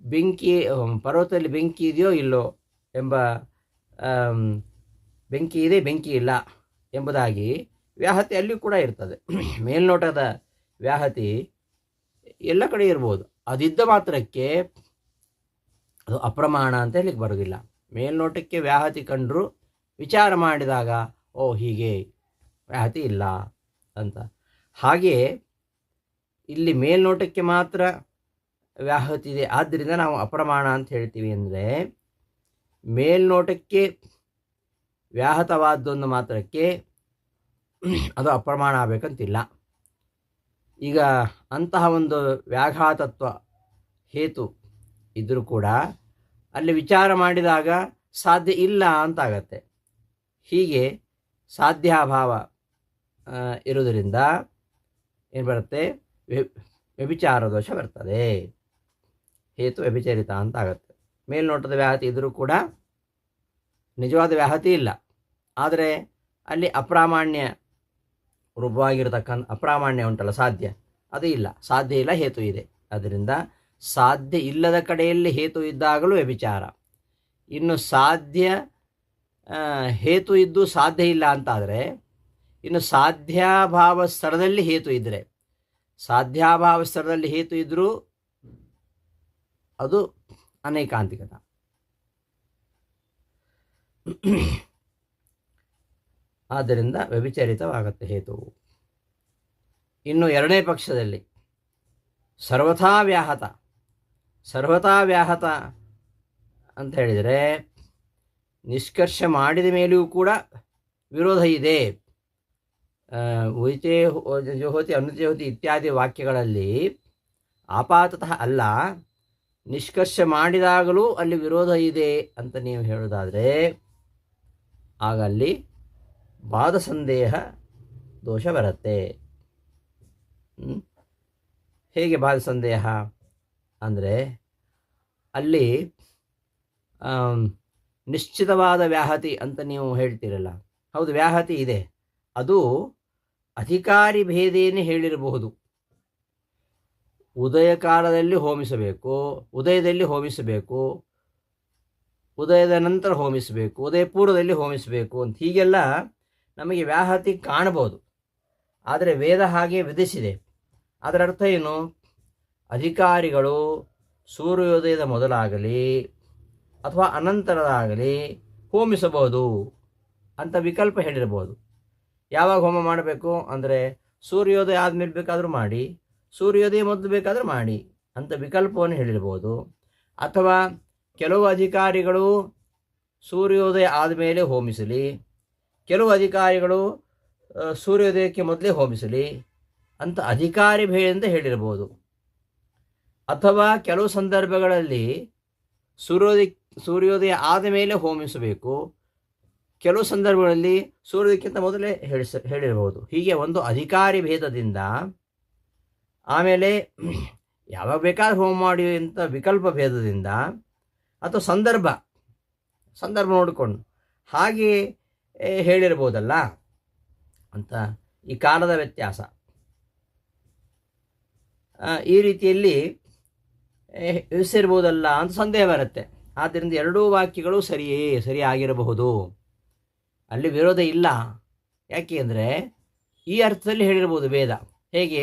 ಬೆಂಕಿ, ಪರ್ವತದಲ್ಲಿ ಬೆಂಕಿ ಇದೆಯೋ ಇಲ್ಲೋ ಎಂಬ, ಬೆಂಕಿ ಇದೆ ಬೆಂಕಿ ಇಲ್ಲ ಎಂಬುದಾಗಿ ವ್ಯಾಹತಿ ಅಲ್ಲಿಯೂ ಕೂಡ ಇರ್ತದೆ. ಮೇಲ್ನೋಟದ ವ್ಯಾಹತಿ ಎಲ್ಲ ಕಡೆ ಇರ್ಬೋದು, ಅದಿದ್ದ ಮಾತ್ರಕ್ಕೆ ಅದು ಅಪ್ರಮಾಣ ಅಂತ ಹೇಳಿಕ್ಕೆ ಬರೋದಿಲ್ಲ. ಮೇಲ್ನೋಟಕ್ಕೆ ವ್ಯಾಹತಿ ಕಂಡರೂ ವಿಚಾರ ಮಾಡಿದಾಗ ಹೀಗೆ ವ್ಯಾಹತಿ ಇಲ್ಲ ಅಂತ. ಹಾಗೆ ಇಲ್ಲಿ ಮೇಲ್ನೋಟಕ್ಕೆ ಮಾತ್ರ ವ್ಯಾಹತಿ ಇದೆ, ಆದ್ದರಿಂದ ನಾವು ಅಪ್ರಮಾಣ ಅಂತ ಹೇಳ್ತೀವಿ. ಅಂದರೆ ಮೇಲ್ನೋಟಕ್ಕೆ ವ್ಯಾಹತವಾದ್ದೊಂದು ಮಾತ್ರಕ್ಕೆ ಅದು ಅಪ್ರಮಾಣ ಆಗಬೇಕಂತಿಲ್ಲ. ಈಗ ಅಂತಹ ಒಂದು ವ್ಯಾಘಾತತ್ವ ಹೇತು ಇದ್ದರೂ ಕೂಡ ಅಲ್ಲಿ ವಿಚಾರ ಮಾಡಿದಾಗ ಸಾಧ್ಯ ಇಲ್ಲ ಅಂತಾಗತ್ತೆ. ಹೀಗೆ ಸಾಧ್ಯಾಭಾವ ಇರುವುದರಿಂದ ಏನು ಬರುತ್ತೆ, ವ್ಯಭಿಚಾರ ದೋಷ ಬರ್ತದೆ. ಹೇತು ವ್ಯಭಿಚರಿತ ಅಂತ ಆಗುತ್ತೆ. ಮೇಲ್ನೋಟದ ವ್ಯಾಹತಿ ಇದ್ದರೂ ಕೂಡ ನಿಜವಾದ ವ್ಯಾಹತಿ ಇಲ್ಲ. ಆದರೆ ಅಲ್ಲಿ ಅಪ್ರಾಮಾಣ್ಯ ರೂಪವಾಗಿರತಕ್ಕಂಥ ಅಪ್ರಾಮಾಣ್ಯ ಉಂಟಲ್ಲ, ಸಾಧ್ಯ, ಅದು ಇಲ್ಲ. ಸಾಧ್ಯ ಇಲ್ಲ, ಹೇತು ಇದೆ. ಅದರಿಂದ ಸಾಧ್ಯ ಇಲ್ಲದ ಕಡೆಯಲ್ಲಿ ಹೇತು ಇದ್ದಾಗಲೂ ವ್ಯಭಿಚಾರ. ಇನ್ನು ಸಾಧ್ಯ ಹೇತು ಇದ್ದು ಸಾಧ್ಯ ಇಲ್ಲ ಅಂತಾದರೆ, ಇನ್ನು ಸಾಧ್ಯಾಭಾವ ಸ್ಥಳದಲ್ಲಿ ಹೇತು ಇದ್ದರೆ, ಸಾಧ್ಯಾಭಾವ ಸ್ಥಳದಲ್ಲಿ ಹೇತು ಇದ್ದರೂ ಅದು ಅನೇಕಾಂತಿಕತ. ಆದ್ದರಿಂದ ವ್ಯಭಿಚರಿತವಾಗುತ್ತೆ ಹೇತುವು. ಇನ್ನು ಎರಡನೇ ಪಕ್ಷದಲ್ಲಿ ಸರ್ವಥಾ ವ್ಯಾಹತ. ಸರ್ವಥಾ ವ್ಯಾಹತ ಅಂತ ಹೇಳಿದರೆ ನಿಷ್ಕರ್ಷ ಮಾಡಿದ ಮೇಲೆಯೂ ಕೂಡ ವಿರೋಧ ಇದೆ. ಉಯಿತೇ ಜೋಹತಿ ಅನುಜೋಹತಿ ಇತ್ಯಾದಿ ವಾಕ್ಯಗಳಲ್ಲಿ ಆಪಾತತಃ ಅಲ್ಲ, ನಿಷ್ಕರ್ಷ ಮಾಡಿದಾಗಲೂ ಅಲ್ಲಿ ವಿರೋಧ ಇದೆ ಅಂತ ನೀವು ಹೇಳೋದಾದರೆ ಆಗ ಅಲ್ಲಿ ವಾದ ಸಂದೇಹ ದೋಷ ಬರುತ್ತೆ. ಹೇಗೆ ಬಾಧ ಸಂದೇಹ ಅಂದರೆ, ಅಲ್ಲಿ ನಿಶ್ಚಿತವಾದ ವ್ಯಾಹತಿ ಅಂತ ನೀವು ಹೇಳ್ತೀರಲ್ಲ, ಹೌದು ವ್ಯಾಹತಿ ಇದೆ, ಅದು ಅಧಿಕಾರಿ ಭೇದೇನೆ ಹೇಳಿರಬಹುದು. ಉದಯ ಕಾಲದಲ್ಲಿ ಹೋಮಿಸಬೇಕು, ಉದಯದಲ್ಲಿ ಹೋಮಿಸಬೇಕು, ಉದಯದ ನಂತರ ಹೋಮಿಸಬೇಕು, ಉದಯ ಪೂರ್ವದಲ್ಲಿ ಹೋಮಿಸಬೇಕು ಅಂತ ಹೀಗೆಲ್ಲ ನಮಗೆ ವ್ಯಾಹತಿ ಕಾಣಬಹುದು. ಆದರೆ ವೇದ ಹಾಗೆ ವಿಧಿಸಿದೆ. ಅದರ ಅರ್ಥ ಏನು, ಅಧಿಕಾರಿಗಳು ಸೂರ್ಯೋದಯದ ಮೊದಲಾಗಲಿ ಅಥವಾ ಅನಂತರದಾಗಲಿ ಹೋಮಿಸಬಹುದು ಅಂತ ವಿಕಲ್ಪ ಹೇಳಿರ್ಬೋದು. ಯಾವಾಗ ಹೋಮ ಮಾಡಬೇಕು ಅಂದರೆ ಸೂರ್ಯೋದಯ ಆದಮೇಲೆ ಬೇಕಾದರೂ ಮಾಡಿ, ಸೂರ್ಯೋದಯ ಮೊದಲು ಬೇಕಾದರೂ ಮಾಡಿ ಅಂತ ವಿಕಲ್ಪವನ್ನು ಹೇಳಿರ್ಬೋದು. ಅಥವಾ ಕೆಲವು ಅಧಿಕಾರಿಗಳು ಸೂರ್ಯೋದಯ ಆದಮೇಲೆ ಹೋಮಿಸಲಿ, ಕೆಲವು ಅಧಿಕಾರಿಗಳು ಸೂರ್ಯೋದಯಕ್ಕೆ ಮೊದಲೇ ಹೋಮಿಸಲಿ ಅಂತ ಅಧಿಕಾರಿ ಭೇದ ಹೇಳಿರ್ಬೋದು. ಅಥವಾ ಕೆಲವು ಸಂದರ್ಭಗಳಲ್ಲಿ ಸೂರ್ಯೋದಯ ಆದ ಮೇಲೆ ಹೋಮಿಸಬೇಕು, ಕೆಲವು ಸಂದರ್ಭಗಳಲ್ಲಿ ಸೂರ್ಯೋದಯಕ್ಕಿಂತ ಮೊದಲೇ ಹೇಳಿರ್ಬೋದು. ಹೀಗೆ ಒಂದು ಅಧಿಕಾರಿ ಭೇದದಿಂದ, ಆಮೇಲೆ ಯಾವಾಗ ಬೇಕಾದ್ರೂ ಹೋಮ ಮಾಡಿ ಅಂತ ವಿಕಲ್ಪ ಭೇದದಿಂದ, ಅಥವಾ ಸಂದರ್ಭ ನೋಡಿಕೊಂಡು ಹಾಗೆ ಹೇಳಿರ್ಬೋದಲ್ಲ ಅಂತ ಈ ಕಾಲದ ವ್ಯತ್ಯಾಸ. ಈ ರೀತಿಯಲ್ಲಿ ವಿವರಿಸಿರ್ಬೋದಲ್ಲ ಅಂತ ಸಂದೇಹ ಬರುತ್ತೆ. ಆದ್ದರಿಂದ ಎರಡೂ ವಾಕ್ಯಗಳು ಸರಿಯಾಗಿರಬಹುದು, ಅಲ್ಲಿ ವಿರೋಧ ಇಲ್ಲ. ಯಾಕೆ ಅಂದರೆ ಈ ಅರ್ಥದಲ್ಲಿ ಹೇಳಿರ್ಬೋದು ವೇದ. ಹೇಗೆ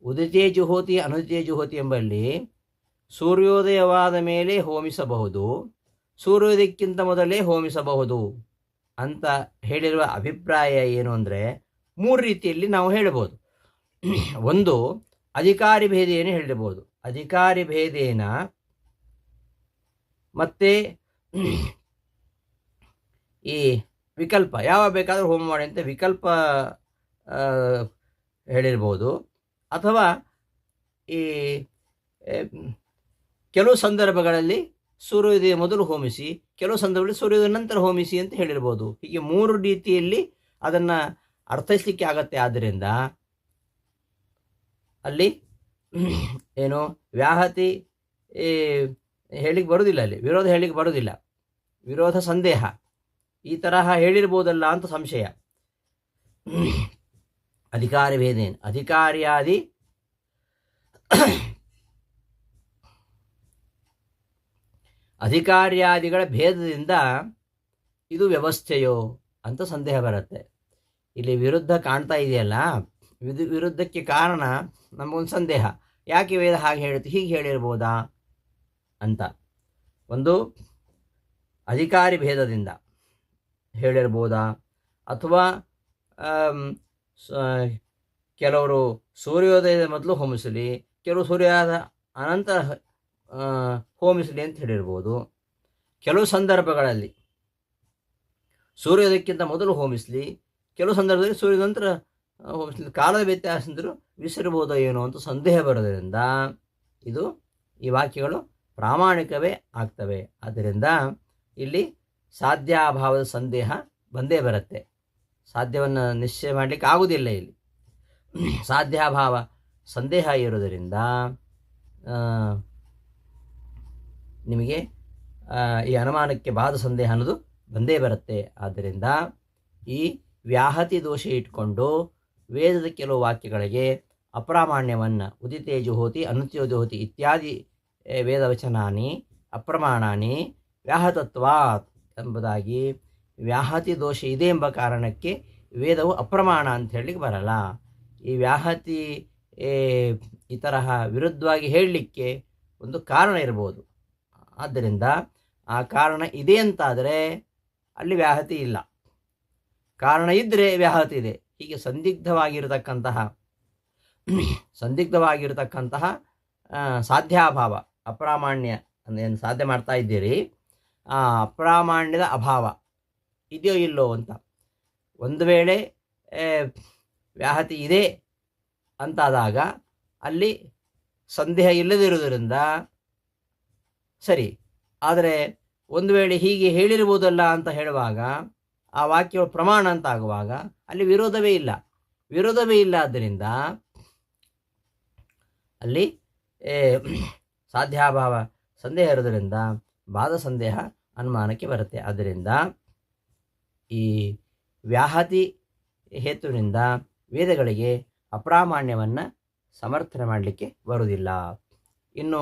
ಉದಿತೇ ಜುಹೋತಿ ಅನುದಿತೇ ಜುಹೋತಿ ಎಂಬಲ್ಲಿ ಸೂರ್ಯೋದಯವಾದ ಮೇಲೆ ಹೋಮಿಸಬಹುದು, ಸೂರ್ಯೋದಯಕ್ಕಿಂತ ಮೊದಲೇ ಹೋಮಿಸಬಹುದು ಅಂತ ಹೇಳಿರುವ ಅಭಿಪ್ರಾಯ ಏನು ಅಂದರೆ ಮೂರು ರೀತಿಯಲ್ಲಿ ನಾವು ಹೇಳ್ಬೋದು. ಒಂದು ಅಧಿಕಾರಿ ಭೇದೇನ ಹೇಳಿರ್ಬೋದು. ಅಧಿಕಾರಿ ಭೇದೇನ ಮತ್ತು ಈ ವಿಕಲ್ಪ, ಯಾವ ಬೇಕಾದರೂ ಹೋಮ ಮಾಡಿ ಅಂತ ವಿಕಲ್ಪ ಹೇಳಿರ್ಬೋದು. ಅಥವಾ ಈ ಕೆಲವು ಸಂದರ್ಭಗಳಲ್ಲಿ ಸೂರ್ಯೋದಯ ಮೊದಲು ಹೋಮಿಸಿ, ಕೆಲವು ಸಂದರ್ಭದಲ್ಲಿ ಸೂರ್ಯೋದಯ ನಂತರ ಹೋಮಿಸಿ ಅಂತ ಹೇಳಿರ್ಬೋದು. ಹೀಗೆ ಮೂರು ರೀತಿಯಲ್ಲಿ ಅದನ್ನು ಅರ್ಥೈಸಲಿಕ್ಕೆ ಆಗತ್ತೆ. ಆದ್ದರಿಂದ ಅಲ್ಲಿ ಏನು ವ್ಯಾಹತಿ ಹೇಳಿಕ್ಕೆ ಬರೋದಿಲ್ಲ, ಅಲ್ಲಿ ವಿರೋಧ ಹೇಳಿಕ್ಕೆ ಬರೋದಿಲ್ಲ, ವಿರೋಧ ಸಂದೇಹ ಈ ತರಹ ಹೇಳಿರ್ಬೋದಲ್ಲ ಅಂತ ಸಂಶಯ. ಅಧಿಕಾರಿ ಭೇದೇನ, ಅಧಿಕಾರಿಯಾದಿ ಅಧಿಕಾರ್ಯಾದಿಗಳ ಭೇದದಿಂದ ಇದು ವ್ಯವಸ್ಥೆಯೋ ಅಂತ ಸಂದೇಹ ಬರುತ್ತೆ. ಇಲ್ಲಿ ವಿರುದ್ಧ ಕಾಣ್ತಾ ಇದೆಯಲ್ಲ, ವಿರುದ್ಧಕ್ಕೆ ಕಾರಣ ನಮಗೊಂದು ಸಂದೇಹ, ಯಾಕೆ ವೇದ ಹಾಗೆ ಹೇಳುತ್ತೆ, ಹೀಗೆ ಹೇಳಿರ್ಬೋದಾ ಅಂತ. ಒಂದು ಅಧಿಕಾರಿ ಭೇದದಿಂದ ಹೇಳಿರ್ಬೋದಾ, ಅಥವಾ ಕೆಲವರು ಸೂರ್ಯೋದಯದ ಮೊದಲು ಹೋಮಿಸಲಿ, ಕೆಲವು ಸೂರ್ಯೋದಯದ ಅನಂತರ ಹೋಮಿಸಲಿ ಅಂತ ಹೇಳಿರ್ಬೋದು. ಕೆಲವು ಸಂದರ್ಭಗಳಲ್ಲಿ ಸೂರ್ಯೋದಯಕ್ಕಿಂತ ಮೊದಲು ಹೋಮಿಸಲಿ, ಕೆಲವು ಸಂದರ್ಭದಲ್ಲಿ ಸೂರ್ಯದ ನಂತರ ಹೋಮಿಸಲಿ, ಕಾಲದ ವ್ಯತ್ಯಾಸ ಅಂದರೂ ವಿಸರ್ಬೋದೋ ಏನೋ ಅಂತ ಸಂದೇಹ ಬರೋದರಿಂದ ಇದು ಈ ವಾಕ್ಯಗಳು ಪ್ರಾಮಾಣಿಕವೇ ಆಗ್ತವೆ. ಆದ್ದರಿಂದ ಇಲ್ಲಿ ಸಾಧ್ಯಾಭಾವದ ಸಂದೇಹ ಬಂದೇ ಬರುತ್ತೆ. ಸಾಧ್ಯವನ್ನು ನಿಶ್ಚಯ ಮಾಡಲಿಕ್ಕೆ ಆಗುವುದಿಲ್ಲ. ಇಲ್ಲಿ ಸಾಧ್ಯಾಭಾವ ಸಂದೇಹ ಇರೋದರಿಂದ ನಿಮಗೆ ಈ ಅನುಮಾನಕ್ಕೆ ಬಾಧ ಸಂದೇಹ ಅನ್ನೋದು ಬಂದೇ ಬರುತ್ತೆ. ಆದ್ದರಿಂದ ಈ ವ್ಯಾಹತಿ ದೋಷ ಇಟ್ಕೊಂಡು ವೇದದ ಕೆಲವು ವಾಕ್ಯಗಳಿಗೆ ಅಪ್ರಾಮಾಣ್ಯವನ್ನು ಉದಿತೇ ಜುಹೋತಿ ಅನುತ್ಯೋ ಜುಹೋತಿ ಇತ್ಯಾದಿ ವೇದವಚನಾನಿ ಅಪ್ರಮಾಣಾನಿ ವ್ಯಾಹತತ್ವಾತ್ ಎಂಬುದಾಗಿ ವ್ಯಾಹತಿ ದೋಷ ಇದೆ ಎಂಬ ಕಾರಣಕ್ಕೆ ವೇದವು ಅಪ್ರಮಾಣ ಅಂತ ಹೇಳಲಿಕ್ಕೆ ಬರಲ್ಲ. ಈ ವ್ಯಾಹತಿ ಈ ತರಹ ವಿರುದ್ಧವಾಗಿ ಹೇಳಲಿಕ್ಕೆ ಒಂದು ಕಾರಣ ಇರ್ಬೋದು. ಆದ್ದರಿಂದ ಆ ಕಾರಣ ಇದೆ ಅಂತಾದರೆ ಅಲ್ಲಿ ವ್ಯಾಹತಿ ಇಲ್ಲ, ಕಾರಣ ಇದ್ದರೆ ವ್ಯಾಹತಿ ಇದೆ. ಹೀಗೆ ಸಂದಿಗ್ಧವಾಗಿರತಕ್ಕಂತಹ ಸಾಧ್ಯಾಭಾವ, ಅಪ್ರಾಮಾಣ್ಯ ಏನು ಸಾಧ್ಯ ಮಾಡ್ತಾ ಇದ್ದೀರಿ, ಆ ಅಪ್ರಾಮಾಣ್ಯದ ಅಭಾವ ಇದೆಯೋ ಇಲ್ಲೋ ಅಂತ. ಒಂದು ವೇಳೆ ವ್ಯಾಹತಿ ಇದೆ ಅಂತಾದಾಗ ಅಲ್ಲಿ ಸಂದೇಹ ಇಲ್ಲದಿರುವುದರಿಂದ ಸರಿ. ಆದರೆ ಒಂದು ವೇಳೆ ಹೀಗೆ ಹೇಳಿರ್ಬೋದಲ್ಲ ಅಂತ ಹೇಳುವಾಗ ಆ ವಾಕ್ಯಗಳು ಪ್ರಮಾಣ ಅಂತ ಆಗುವಾಗ ಅಲ್ಲಿ ವಿರೋಧವೇ ಇಲ್ಲ. ಆದ್ದರಿಂದ ಅಲ್ಲಿ ಸಾಧ್ಯಾಭಾವ ಸಂದೇಹ ಇರೋದರಿಂದ ಬಾಧ ಸಂದೇಹ ಅನುಮಾನಕ್ಕೆ ಬರುತ್ತೆ. ಆದ್ದರಿಂದ ಈ ವ್ಯಾಹತಿ ಹೇತುವಿನಿಂದ ವೇದಗಳಿಗೆ ಅಪ್ರಾಮಾಣ್ಯವನ್ನು ಸಮರ್ಥನೆ ಮಾಡಲಿಕ್ಕೆ ಬರುವುದಿಲ್ಲ. ಇನ್ನು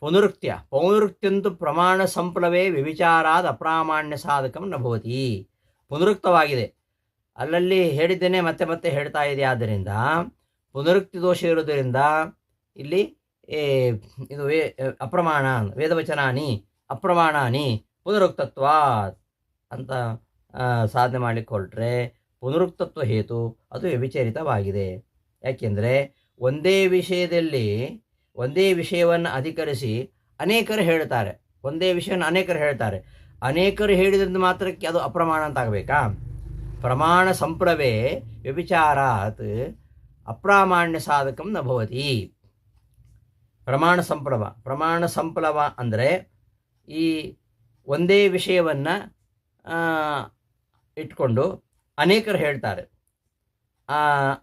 ಪೌನರುಕ್ತ್ಯಂತೂ ಪ್ರಮಾಣ ಸಂಪ್ಲವೇ ವ್ಯಭಿಚಾರಾದ ಅಪ್ರಾಮಾಣ್ಯ ಸಾಧಕಂ ನಭವತಿ. ಪುನರುಕ್ತವಾಗಿದೆ, ಅಲ್ಲಲ್ಲಿ ಹೇಳಿದ್ದೇನೆ ಮತ್ತೆ ಮತ್ತೆ ಹೇಳ್ತಾ ಇದೆ. ಆದ್ದರಿಂದ ಪುನರುಕ್ತಿ ದೋಷ ಇರುವುದರಿಂದ ಇಲ್ಲಿ ಇದು ಅಪ್ರಮಾಣ, ವೇದವಚನಾನಿ ಅಪ್ರಮಾಣಾನಿ ಪುನರುಕ್ತತ್ವಾತ್ ಅಂತ ಸಾಧನೆ ಮಾಡಲಿಕ್ಕೆ ಹೊರಟ್ರೆ ಪುನರುಕ್ತತ್ವ ಹೇತು ಅದು ವ್ಯಭಿಚರಿತವಾಗಿದೆ. ಯಾಕೆಂದರೆ ಒಂದೇ ವಿಷಯವನ್ನು ಅಧಿಕರಿಸಿ ಅನೇಕರು ಹೇಳ್ತಾರೆ. ಅನೇಕರು ಹೇಳಿದ್ರಿಂದ ಮಾತ್ರಕ್ಕೆ ಅದು ಅಪ್ರಮಾಣ ಅಂತ ಆಗಬೇಕಾ? ಪ್ರಮಾಣ ಸಂಪ್ರವೇ ವ್ಯಭಿಚಾರಾತ್ ಅಪ್ರಾಮಾಣ್ಯ ಸಾಧಕಂ ನ ಭವತಿ. ಪ್ರಮಾಣ ಸಂಪ್ಲವ ಅಂದರೆ ಈ ಒಂದೇ ವಿಷಯವನ್ನು ಇಟ್ಕೊಂಡು ಅನೇಕರು ಹೇಳ್ತಾರೆ,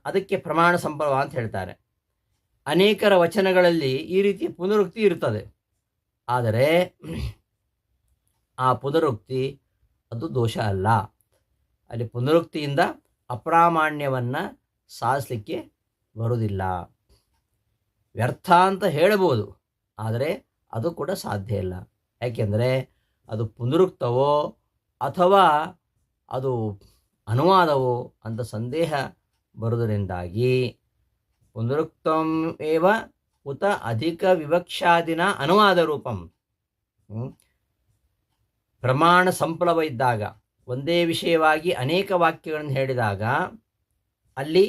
ಅದಕ್ಕೆ ಪ್ರಮಾಣ ಸಂಪ್ಲವ ಅಂತ ಹೇಳ್ತಾರೆ. ಅನೇಕರ ವಚನಗಳಲ್ಲಿ ಈ ರೀತಿಯ ಪುನರುಕ್ತಿ ಇರ್ತದೆ. ಆದರೆ ಆ ಪುನರುಕ್ತಿ ಅದು ದೋಷ ಅಲ್ಲ. ಅಲ್ಲಿ ಪುನರುಕ್ತಿಯಿಂದ ಅಪ್ರಾಮಾಣ್ಯವನ್ನು ಸಾಧಿಸಲಿಕ್ಕೆ ಬರುವುದಿಲ್ಲ. ವ್ಯರ್ಥ ಅಂತ ಹೇಳಬಹುದು, ಆದರೆ ಅದು ಕೂಡ ಸಾಧ್ಯ ಇಲ್ಲ. ಯಾಕೆಂದರೆ ಅದು ಪುನರುಕ್ತವೋ ಅಥವಾ ಅದು ಅನುವಾದವೋ ಅಂತ ಸಂದೇಹ ಬರುವುದರಿಂದಾಗಿ ಪುನರುಕ್ತಂ ಏವ ಉತ ಅಧಿಕ ವಿವಕ್ಷಾದಿನ ಅನುವಾದ ರೂಪಂ. ಪ್ರಮಾಣ ಸಂಪ್ಲವ ಇದ್ದಾಗ, ಒಂದೇ ವಿಷಯವಾಗಿ ಅನೇಕ ವಾಕ್ಯಗಳನ್ನು ಹೇಳಿದಾಗ ಅಲ್ಲಿ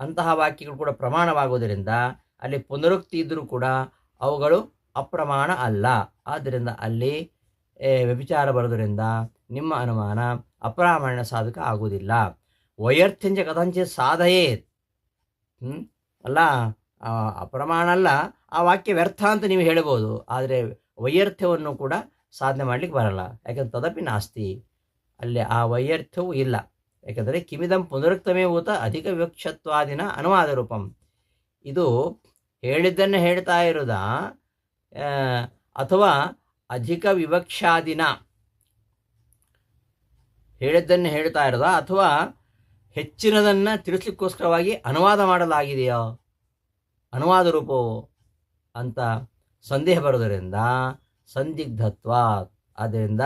ಅಂತಹ ವಾಕ್ಯಗಳು ಕೂಡ ಪ್ರಮಾಣವಾಗುವುದರಿಂದ ಅಲ್ಲಿ ಪುನರುಕ್ತಿ ಇದ್ದರೂ ಕೂಡ ಅವುಗಳು ಅಪ್ರಮಾಣ ಅಲ್ಲ. ಆದ್ದರಿಂದ ಅಲ್ಲಿ ವ್ಯಭಿಚಾರ ಬರೋದರಿಂದ ನಿಮ್ಮ ಅನುಮಾನ ಅಪ್ರಾಮಾಣ್ಯ ಸಾಧಕ ಆಗುವುದಿಲ್ಲ. ವೈಯರ್ಥ್ಯಂಚ ಕಥಂಚಿತ್ ಸಾಧಯೇತ್. ಅಲ್ಲ, ಅಪ್ರಮಾಣ ಅಲ್ಲ, ಆ ವಾಕ್ಯ ವ್ಯರ್ಥ ಅಂತ ನೀವು ಹೇಳ್ಬೋದು, ಆದರೆ ವೈಯರ್ಥ್ಯವನ್ನು ಕೂಡ ಸಾಧನೆ ಮಾಡಲಿಕ್ಕೆ ಬರಲ್ಲ. ಯಾಕಂದ್ರೆ ತದಪಿ ನಾಸ್ತಿ, ಅಲ್ಲಿ ಆ ವೈಯರ್ಥ್ಯವೂ ಇಲ್ಲ. ಯಾಕಂದರೆ ಕಿಮಿದಂ ಪುನರುಕ್ತಮೇ ಊತ ಅಧಿಕ ವಿವಕ್ಷತ್ವಾದಿನ ಅನುವಾದ ರೂಪಂ. ಇದು ಹೇಳಿದ್ದನ್ನು ಹೇಳ್ತಾ ಇರೋದ ಅಥವಾ ಅಧಿಕ ವಿವಕ್ಷಾದಿನ ಹೇಳಿದ್ದನ್ನು ಹೇಳ್ತಾ ಇರೋದ ಅಥವಾ ಹೆಚ್ಚಿನದನ್ನು ತಿಳಿಸ್ಲಿಕ್ಕೋಸ್ಕರವಾಗಿ ಅನುವಾದ ಮಾಡಲಾಗಿದೆಯೋ, ಅನುವಾದ ರೂಪವು ಅಂತ ಸಂದೇಹ ಬರೋದರಿಂದ ಸಂದಿಗ್ಧತ್ವ. ಆದ್ದರಿಂದ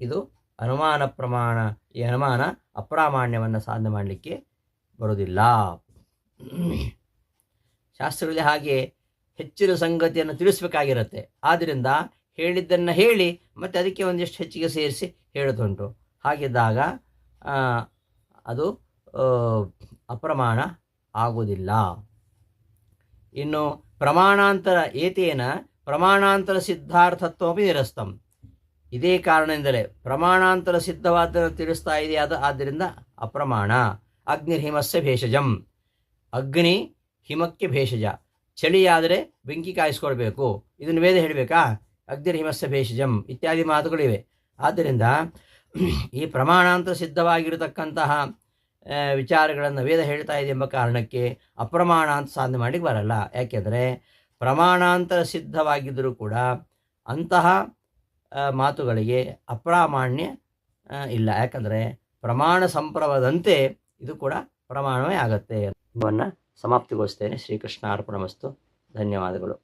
ಇದು ಅನುಮಾನ ಪ್ರಮಾಣ, ಈ ಅನುಮಾನ ಅಪ್ರಾಮಾಣ್ಯವನ್ನು ಸಾಧನೆ ಮಾಡಲಿಕ್ಕೆ ಬರೋದಿಲ್ಲ. ಶಾಸ್ತ್ರಗಳಲ್ಲಿ ಹಾಗೆ ಹೆಚ್ಚಿನ ಸಂಗತಿಯನ್ನು ತಿಳಿಸ್ಬೇಕಾಗಿರುತ್ತೆ. ಆದ್ದರಿಂದ ಹೇಳಿದ್ದನ್ನು ಹೇಳಿ ಮತ್ತು ಅದಕ್ಕೆ ಒಂದಿಷ್ಟು ಹೆಚ್ಚಿಗೆ ಸೇರಿಸಿ ಹೇಳೋದುಂಟು. ಹಾಗಿದ್ದಾಗ ಅದು ಅಪ್ರಮಾಣ ಆಗುವುದಿಲ್ಲ. ಇನ್ನು ಪ್ರಮಾಣಾಂತರ ಏತೇನ ಪ್ರಮಾಣಾಂತರ ಸಿದ್ಧಾರ್ಥತ್ವಮಿ ನಿರಸ್ತಂ. ಇದೇ ಕಾರಣದಿಂದಲೇ ಪ್ರಮಾಣಾಂತರ ಸಿದ್ಧವಾದನ್ನು ತಿಳಿಸ್ತಾ ಇದೆ, ಆದ್ದರಿಂದ ಅಪ್ರಮಾಣ. ಅಗ್ನಿರ್ಹಿಮಸ್ಯ ಭೇಷಜಂ. ಅಗ್ನಿ ಹಿಮಕ್ಕೆ ಭೇಷಜ. ಚಳಿಯಾದರೆ ಬೆಂಕಿ ಕಾಯಿಸ್ಕೊಳ್ಬೇಕು, ಇದನ್ನು ವೇದ ಹೇಳಬೇಕಾ? ಅಗ್ನಿರ್ಹಿಮಸ್ಯ ಭೇಷಜಂ ಇತ್ಯಾದಿ ಮಾತುಗಳಿವೆ. ಆದ್ದರಿಂದ ಈ ಪ್ರಮಾಣಾಂತರ ಸಿದ್ಧವಾಗಿರತಕ್ಕಂತಹ ವಿಚಾರಗಳನ್ನು ವೇದ ಹೇಳ್ತಾ ಇದೆ ಎಂಬ ಕಾರಣಕ್ಕೆ ಅಪ್ರಮಾಣ ಅಂತ ಸಾಧನೆ ಮಾಡಲಿಕ್ಕೆ ಬರಲ್ಲ. ಯಾಕೆಂದರೆ ಪ್ರಮಾಣಾಂತರ ಸಿದ್ಧವಾಗಿದ್ದರೂ ಕೂಡ ಅಂತಹ ಮಾತುಗಳಿಗೆ ಅಪ್ರಾಮಾಣ್ಯ ಇಲ್ಲ. ಯಾಕಂದರೆ ಪ್ರಮಾಣ ಸಂಪ್ರವದಂತೆ ಇದು ಕೂಡ ಪ್ರಮಾಣವೇ ಆಗತ್ತೆ. ಇದನ್ನು ಸಮಾಪ್ತಿಗೊಳಿಸ್ತೇನೆ. ಶ್ರೀಕೃಷ್ಣ ಅರ್ಪಣಮಸ್ತು. ಧನ್ಯವಾದಗಳು.